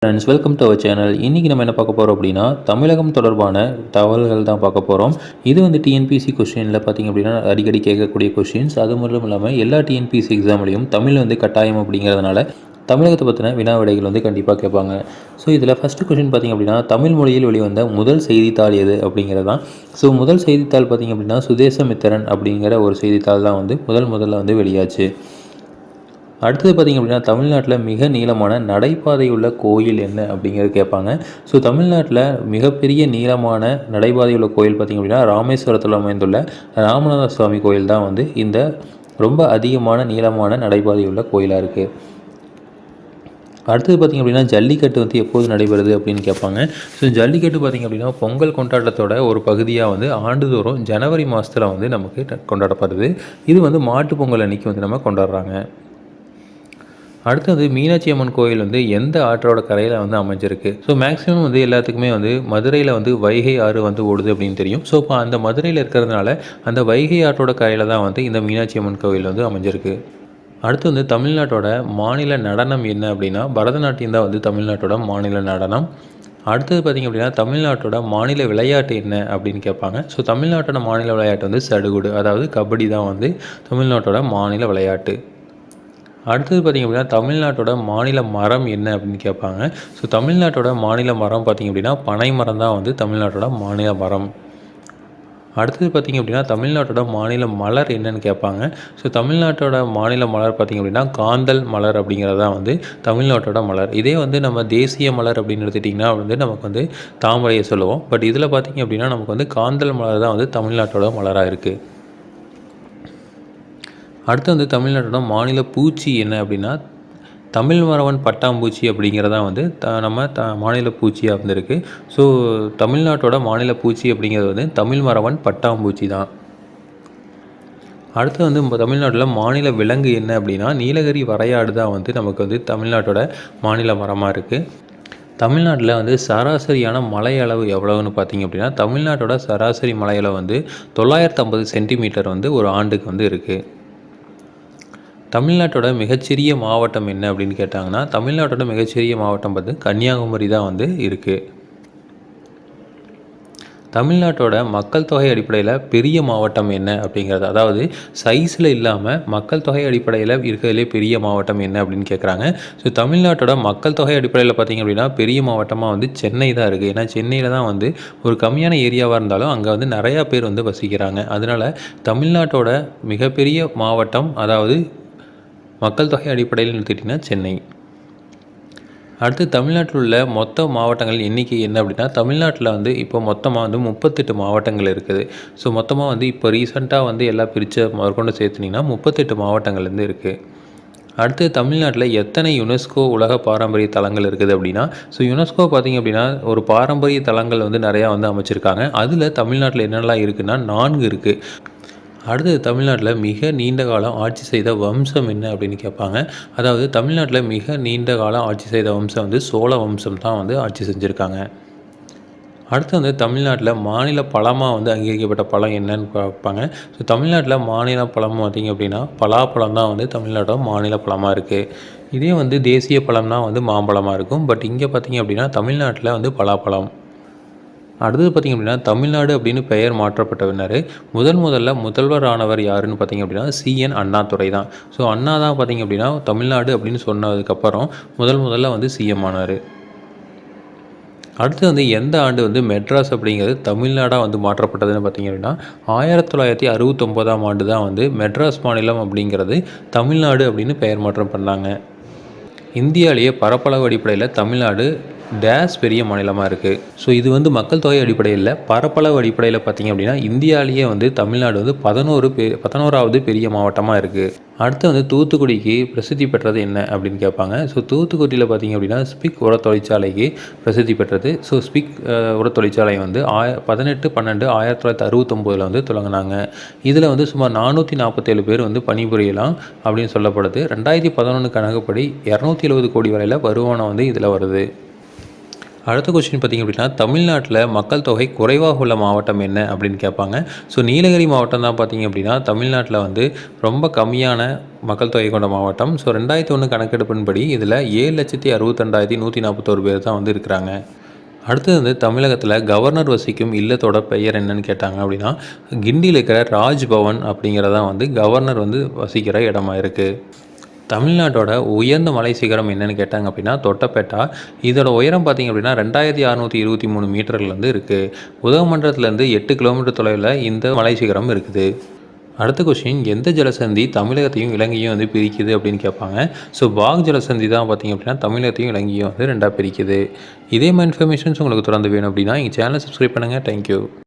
Friends, welcome to our channel. இன்றைக்கி நம்ம என்ன பார்க்க போகிறோம் அப்படின்னா, தமிழகம் தொடர்பான தகவல்கள் தான் பார்க்க போகிறோம். இது வந்து டிஎன்பிஎஸ்சி கொஸ்டினில் பார்த்திங்க அப்படின்னா அடிக்கடி கேட்கக்கூடிய கொஸ்டின்ஸ். அது மட்டும் இல்லாமல் எல்லா டிஎன்பிஎஸ்சி எக்ஸாம்லேயும் தமிழ் வந்து கட்டாயம் அப்படிங்கிறதுனால தமிழகத்தை பற்றின வினா விடைகள் வந்து கண்டிப்பாக கேட்பாங்க. ஸோ இதில் ஃபஸ்ட்டு கொஸ்டின் பார்த்திங்க அப்படின்னா, தமிழ் மொழியில் வெளிவந்த முதல் செய்தித்தாள் எது அப்படிங்கிறது தான். ஸோ முதல் செய்தித்தாள் பார்த்திங்க அப்படின்னா சுதேசமித்திரன் அப்படிங்கிற ஒரு செய்தித்தாள் தான் வந்து முதல்ல வந்து வெளியாச்சு. அடுத்தது பார்த்திங்க அப்படின்னா, தமிழ்நாட்டில் மிக நீளமான நடைபாதை உள்ள கோயில் என்ன அப்படிங்கிறது கேட்பாங்க. ஸோ தமிழ்நாட்டில் மிகப்பெரிய நீளமான நடைபாதை உள்ள கோயில் பார்த்திங்க அப்படின்னா ராமேஸ்வரத்தில் அமைந்துள்ள ராமநாத சுவாமி கோயில் தான் வந்து இந்த ரொம்ப அதிகமான நீளமான நடைபாதை உள்ள கோயிலாக இருக்குது. அடுத்தது பார்த்திங்க அப்படின்னா, ஜல்லிக்கட்டு வந்து எப்போது நடைபெறுது அப்படின்னு கேட்பாங்க. ஸோ ஜல்லிக்கட்டு பார்த்திங்க அப்படின்னா பொங்கல் கொண்டாட்டத்தோட ஒரு பகுதியாக வந்து ஆண்டுதோறும் ஜனவரி மாதத்தில் வந்து நமக்கு கொண்டாடப்படுது. இது வந்து மாட்டு பொங்கல் அன்றைக்கி வந்து நம்ம கொண்டாடுறாங்க. அடுத்தது மீனாட்சி அம்மன் கோயில் வந்து எந்த ஆற்றோட கரையில் வந்து அமைஞ்சிருக்கு. ஸோ மேக்ஸிமம் வந்து எல்லாத்துக்குமே வந்து மதுரையில் வந்து வைகை ஆறு வந்து ஓடுது அப்படின்னு தெரியும். ஸோ இப்போ அந்த மதுரையில் இருக்கிறதுனால அந்த வைகை ஆற்றோட கரையில் தான் வந்து இந்த மீனாட்சி அம்மன் கோயில் வந்து அமைஞ்சிருக்கு. அடுத்து வந்து தமிழ்நாட்டோட மாநில நடனம் என்ன அப்படின்னா பரதநாட்டியம் தான் வந்து தமிழ்நாட்டோட மாநில நடனம். அடுத்தது பார்த்திங்க அப்படின்னா, தமிழ்நாட்டோட மாநில விளையாட்டு என்ன அப்படின்னு கேட்பாங்க. ஸோ தமிழ்நாட்டோட மாநில விளையாட்டு வந்து சடுகுடு, அதாவது கபடி தான் வந்து தமிழ்நாட்டோட மாநில விளையாட்டு. அடுத்தது பார்த்திங்க அப்படின்னா, தமிழ்நாட்டோட மாநில மரம் என்ன அப்படின்னு கேட்பாங்க. ஸோ தமிழ்நாட்டோட மாநில மரம் பார்த்திங்க அப்படின்னா பனை மரம் தான் வந்து தமிழ்நாட்டோட மாநில மரம். அடுத்தது பார்த்திங்க அப்படின்னா, தமிழ்நாட்டோட மாநில மலர் என்னன்னு கேட்பாங்க. ஸோ தமிழ்நாட்டோட மாநில மலர் பார்த்திங்க அப்படின்னா காந்தல் மலர் அப்படிங்கிறது தான் வந்து தமிழ்நாட்டோட மலர். இதே வந்து நம்ம தேசிய மலர் அப்படின்னு எடுத்துட்டிங்கன்னா வந்து நமக்கு வந்து தாமரையை சொல்லுவோம். பட் இதில் பார்த்திங்க அப்படின்னா நமக்கு வந்து காந்தல் மலர் தான் வந்து தமிழ்நாட்டோட மலராக இருக்குது. அடுத்து வந்து தமிழ்நாட்டோட மாநில பூச்சி என்ன அப்படின்னா தமிழ் மரவன் பட்டாம்பூச்சி அப்படிங்கிறதான் வந்து நம்ம மாநில பூச்சியாக இருந்திருக்கு. ஸோ தமிழ்நாட்டோட மாநில பூச்சி அப்படிங்கிறது வந்து தமிழ் மரவன் பட்டாம்பூச்சி தான். அடுத்து வந்து தமிழ்நாட்டில் மாநில விலங்கு என்ன அப்படின்னா நீலகிரி வரையாடு தான் வந்து நமக்கு வந்து தமிழ்நாட்டோட மாநில மரமாக இருக்குது. தமிழ்நாட்டில் வந்து சராசரியான மழை அளவு எவ்வளவுன்னு பார்த்திங்க அப்படின்னா தமிழ்நாட்டோட சராசரி மழை அளவு வந்து 950 சென்டிமீட்டர் வந்து ஒரு ஆண்டுக்கு வந்து இருக்குது. தமிழ்நாட்டோட மிகச்சிறிய மாவட்டம் என்ன அப்படின்னு கேட்டாங்கன்னா தமிழ்நாட்டோட மிகச்சிறிய மாவட்டம் பார்த்து கன்னியாகுமரி தான் வந்து இருக்குது. தமிழ்நாட்டோட மக்கள் தொகை அடிப்படையில் பெரிய மாவட்டம் என்ன அப்படிங்கிறது, அதாவது சைஸில் இல்லாமல் மக்கள் தொகை அடிப்படையில் இருக்கிறதுலே பெரிய மாவட்டம் என்ன அப்படின்னு கேட்குறாங்க. ஸோ தமிழ்நாட்டோட மக்கள் தொகை அடிப்படையில் பார்த்திங்க அப்படின்னா பெரிய மாவட்டமாக வந்து சென்னை தான் இருக்குது. ஏன்னா சென்னையில் தான் வந்து ஒரு கம்மியான ஏரியாவாக இருந்தாலும் அங்கே வந்து நிறையா பேர் வந்து வசிக்கிறாங்க. அதனால் தமிழ்நாட்டோட மிகப்பெரிய மாவட்டம், அதாவது மக்கள் தொகை அடிப்படையில் எடுத்துக்கிட்டிங்கன்னா சென்னை. அடுத்து தமிழ்நாட்டில் உள்ள மொத்த மாவட்டங்கள் எண்ணிக்கை என்ன அப்படின்னா தமிழ்நாட்டில் வந்து இப்போ மொத்தமாக வந்து 38 மாவட்டங்கள் இருக்குது. ஸோ மொத்தமாக வந்து இப்போ ரீசெண்டாக வந்து எல்லாம் பிரித்து முதற்கொண்டு சேர்த்துனிங்கன்னா 38 மாவட்டங்கள் வந்து இருக்குது. அடுத்து தமிழ்நாட்டில் எத்தனை யுனெஸ்கோ உலக பாரம்பரிய தலங்கள் இருக்குது அப்படின்னா ஸோ யுனெஸ்கோ பார்த்திங்க அப்படின்னா ஒரு பாரம்பரிய தலங்கள் வந்து நிறையா வந்து அமைச்சிருக்காங்க. அதில் தமிழ்நாட்டில் என்னெல்லாம் இருக்குன்னா 4 இருக்குது. அடுத்தது தமிழ்நாட்டில் மிக நீண்ட காலம் ஆட்சி செய்த வம்சம் என்ன அப்படின்னு கேட்பாங்க. அதாவது தமிழ்நாட்டில் மிக நீண்ட காலம் ஆட்சி செய்த வம்சம் வந்து சோழ வம்சம் தான் வந்து ஆட்சி செஞ்சுருக்காங்க. அடுத்து வந்து தமிழ்நாட்டில் மாநில பழமாக வந்து அங்கீகரிக்கப்பட்ட பழம் என்னன்னு பார்ப்பாங்க. ஸோ தமிழ்நாட்டில் மாநில பழம் பார்த்திங்க அப்படின்னா பலாப்பழம் தான் வந்து தமிழ்நாட்டோட மாநில பழமாக இருக்குது. இதே வந்து தேசிய பழம்னா வந்து மாம்பழமாக இருக்கும். பட் இங்கே பார்த்திங்க அப்படின்னா தமிழ்நாட்டில் வந்து பலாப்பழம். அடுத்தது பார்த்திங்க அப்படின்னா தமிழ்நாடு அப்படின்னு பெயர் மாற்றப்பட்டவினர் முதல்வர் ஆனவர் யாருன்னு பார்த்திங்க அப்படின்னா CN அண்ணாதுரை தான். ஸோ அண்ணா தான் பார்த்திங்க அப்படின்னா தமிழ்நாடு அப்படின்னு சொன்னதுக்கப்புறம் முதல்ல வந்து CM ஆனார். அடுத்து வந்து எந்த ஆண்டு வந்து மெட்ராஸ் அப்படிங்கிறது தமிழ்நாடாக வந்து மாற்றப்பட்டதுன்னு பார்த்திங்க அப்படின்னா 1969ஆம் ஆண்டு தான் வந்து மெட்ராஸ் மாநிலம் அப்படிங்கிறது தமிழ்நாடு அப்படின்னு பெயர் மாற்றம் பண்ணாங்க. இந்தியாவிலேயே பரப்பளவு அடிப்படையில் தமிழ்நாடு பெரிய மாநிலமாக இருக்குது. ஸோ இது வந்து மக்கள் தொகை அடிப்படையில் பரப்பளவு அடிப்படையில் பார்த்திங்க அப்படின்னா இந்தியாவிலேயே வந்து தமிழ்நாடு வந்து 11வது பெரிய மாவட்டமாக இருக்குது. அடுத்து வந்து தூத்துக்குடிக்கு பிரசித்தி பெற்றது என்ன அப்படின்னு கேட்பாங்க. ஸோ தூத்துக்குடியில் பார்த்திங்க அப்படின்னா ஸ்பிக் உர தொழிற்சாலைக்கு பிரசித்தி பெற்றது. ஸோ ஸ்பிக் உர தொழிற்சாலை வந்து 18/12/1969 வந்து தொடங்கினாங்க. இதில் வந்து சுமார் 447 பேர் வந்து பணிபுரியலாம் அப்படின்னு சொல்லப்படுது. 2011 கணக்குப்படி 270 கோடி வரையில் வருமானம் வந்து இதில் வருது. அடுத்த கொஸ்டின் பார்த்திங்க அப்படின்னா, தமிழ்நாட்டில மக்கள் தொகை குறைவாக உள்ள மாவட்டம் என்ன அப்படின்னு கேட்பாங்க. ஸோ நீலகிரி மாவட்டம் தான் பார்த்திங்க அப்படின்னா, தமிழ்நாட்டில வந்து ரொம்ப கம்மியான மக்கள் தொகை கொண்ட மாவட்டம். ஸோ 2001 கணக்கெடுப்பின்படி இதில் 7,62,141 பேர் தான் வந்து இருக்கிறாங்க. அடுத்தது வந்து தமிழகத்தில் கவர்னர் வசிக்கும் இல்லத்தோட பெயர் என்னன்னு கேட்டாங்க அப்படின்னா, கிண்டியில் இருக்கிற ராஜ்பவன் அப்படிங்கிறதான் வந்து கவர்னர் வந்து வசிக்கிற இடமா இருக்குது. தமிழ்நாட்டோட உயர்ந்த மலை சிகரம் என்னன்னு கேட்டாங்க அப்படின்னா தொட்டபெட்டா. இதோட உயரம் பார்த்திங்க அப்படின்னா 2623 மீட்டர்கள் வந்து இருக்குது. உதகமண்டலத்துலேருந்து 8 கிலோமீட்டர் தொலைவில் இந்த மலை சிகரம் இருக்குது. அடுத்த கொஸ்டின், எந்த ஜலசந்தி தமிழகத்தையும் இலங்கையும் வந்து பிரிக்குது அப்படின்னு கேட்பாங்க. ஸோ பாக் ஜலசந்தி தான் பார்த்திங்க அப்படின்னா தமிழகத்தையும் இலங்கையும் வந்து 2ஆக பிரிக்குது. இதே மாதிரி இன்ஃபர்மேஷன்ஸ் உங்களுக்கு தொடர்ந்து வேணும் அப்படின்னா எங்கள் சேனலை சப்ஸ்கிரைப் பண்ணுங்கள். தேங்க்யூ.